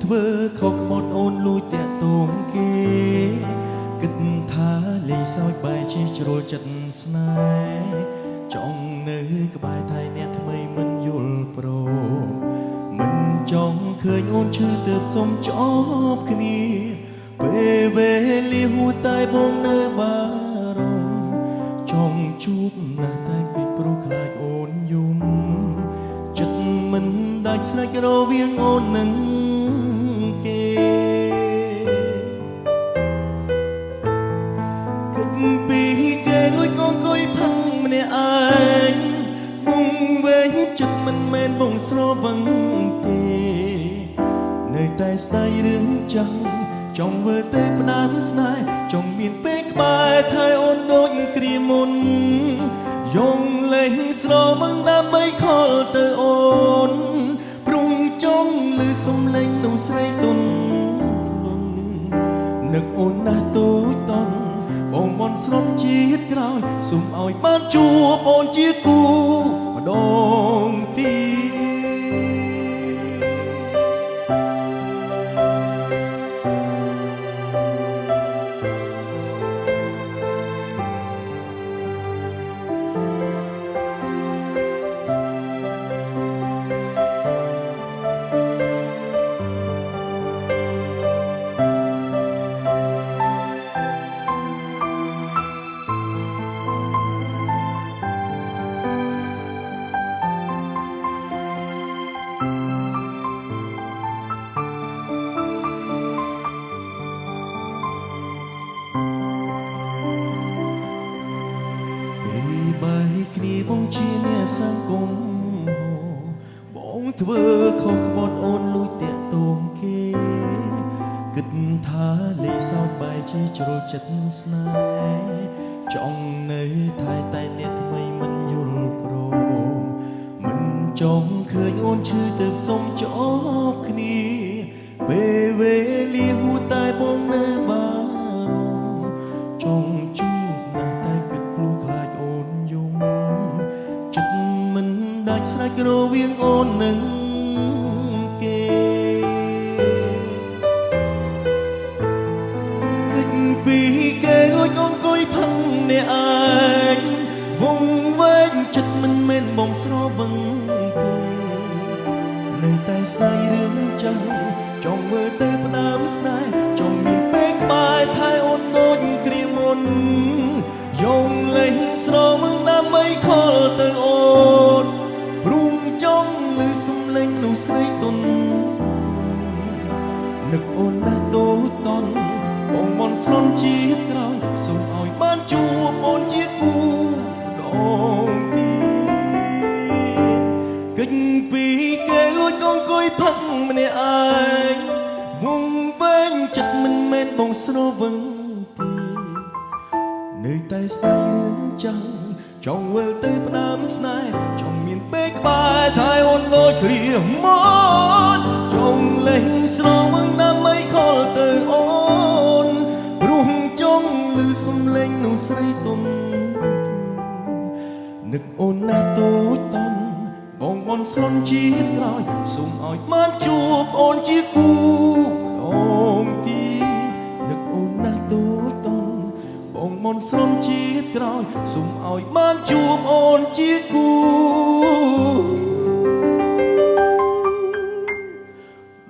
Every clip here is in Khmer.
ធ្វើខុសក្បត់អូនលួចតាក់ទងគេគិតថាលេងសើចបែរជាជ្រុលចិត្តស្នេហ៍ចង់នៅក្បែរថៃអ្នកថ្មីមិនយល់ព្រមមិនចង់ឃើញអូនឈឺទើបសុំចប់គ្នាពេលវេលាហួសតែបងនៅបារម្ភចង់ជួបណាស់តែគេព្រោះខ្លាចអូនយំចិត្តមិនដាច់ស្រេចរវាងអូននឹងគេគិតពីគេលួចកងកុយផឹងម្នាក់ឯងមុំវិញចិត្តមិនមែនបងស្រវឹងទេនៅតែស្ដាយរឿងចាំចង់ធ្វើទៅផ្ដាំស្នេហ៍ចង់មានពេលក្បែរថែអូនដូចគ្រាមុនយងលេងស្រមឹងដើម្បីខលទៅអូនព្រមចង់ឮសំឡេងនោះស្រីទុននឹកអូនណាស់ទូចតន់បងបនស្រុតជាតិក្រោយសូមឲ្យបានជួបអូនជាគូម្ដងទៀតគ្នាបងជាអ្នកសង្គមបងធ្វើខុសក្បត់អូនលួចតាក់ទងគេគិតថាលេងសើចបែរជាជ្រុលចិត្តស្នេហ៍ចង់នៅថែតែអ្នកថ្មីមិនយល់ព្រមមិនចង់ឃើញអូនឈឺទៅសុំចប់គ្នាពេលវេលាហួសតែបងនៅបារម្ភចង់ជួបណាស់តែគិតព្រោះខ្លាចអូនយំចិត្តមិនដាច់ស្រេចរវាងអូននឹងគេគិតពីគេលួចអង្គុយផឹងអ្នកឯងវងវែងចិត្តមិនមែនបងស្រវឹងទេនៅតែស្ដាយរឿងចាំចង់មើលទៅផ្ដាំស្នេហ៍ចង់មានពេលក្បែរថែអូនដូចគ្រាមុនយងលេងស្រមឹងដើម្បីខលទៅអូនព្រមចង់ឮសំឡេងនោះស្រីទុននឹកអូនណាស់តូចតន់បងបនស្លន់ជាតិក្រោយសូមឲ្យបានជួបអូនជាគូម្ដងទៀតគិតពីគេលួចកងកុយផឹកម្នាក់ឯងវងវែងចិត្តមិនមែនបងស្រវឹងទេនៅតែស្ដាយរឿងចាំចង់វិលទៅផ្ដាំស្នេហ៍ចង់មានពេលក្បែរថែអូនដូចគ្រាមុនចង់លេងស្រមឹងដើម្បីខលទៅអូនព្រោះចង់ឮសំឡេងនោះស្រីទុននឹកអូនណាស់តូចតន់បងបនស្លន់ជាតិក្រោយសូមឲ្យបានជួបអូនជាគូម្ដងទៀតនឹកអូនណាស់តូចតន់បងមនស្រន់ជាតិក្រោយសូមឲ្យបានជួបអូនជាគូ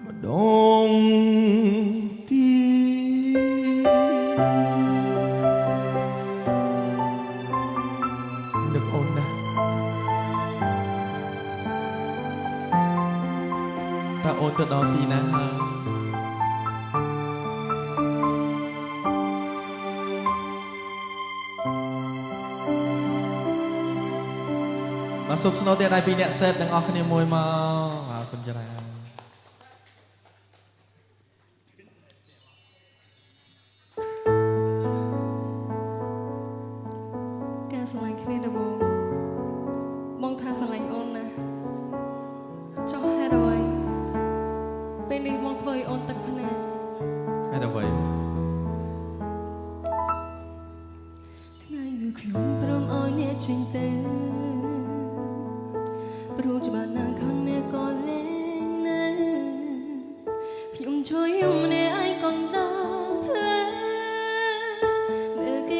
ម្ដងទៀតនឹកអូនណាស់តើអូនទៅដល់ទីណាហើយមកសុំស្នូទៀតដៃពីអ្នកសេតទាំងអស់គ្នាមួយមកអរគុណច្រើនការស្រឡាញ់គ្នាដំបូងបងថាស្រឡាញ់អូនណាចុះហេតុអ្វីពេលនេះបងធ្វើឲ្យអូនទឹកភ្នែកហេតុអ្វីថ្ងៃនោះខ្ញុំព្រមឲ្យអ្នកចេញទៅព្រោះច្បាស់ណាស់ខនអ្នកក៏លេងនៅខ្ញុំ ជួយ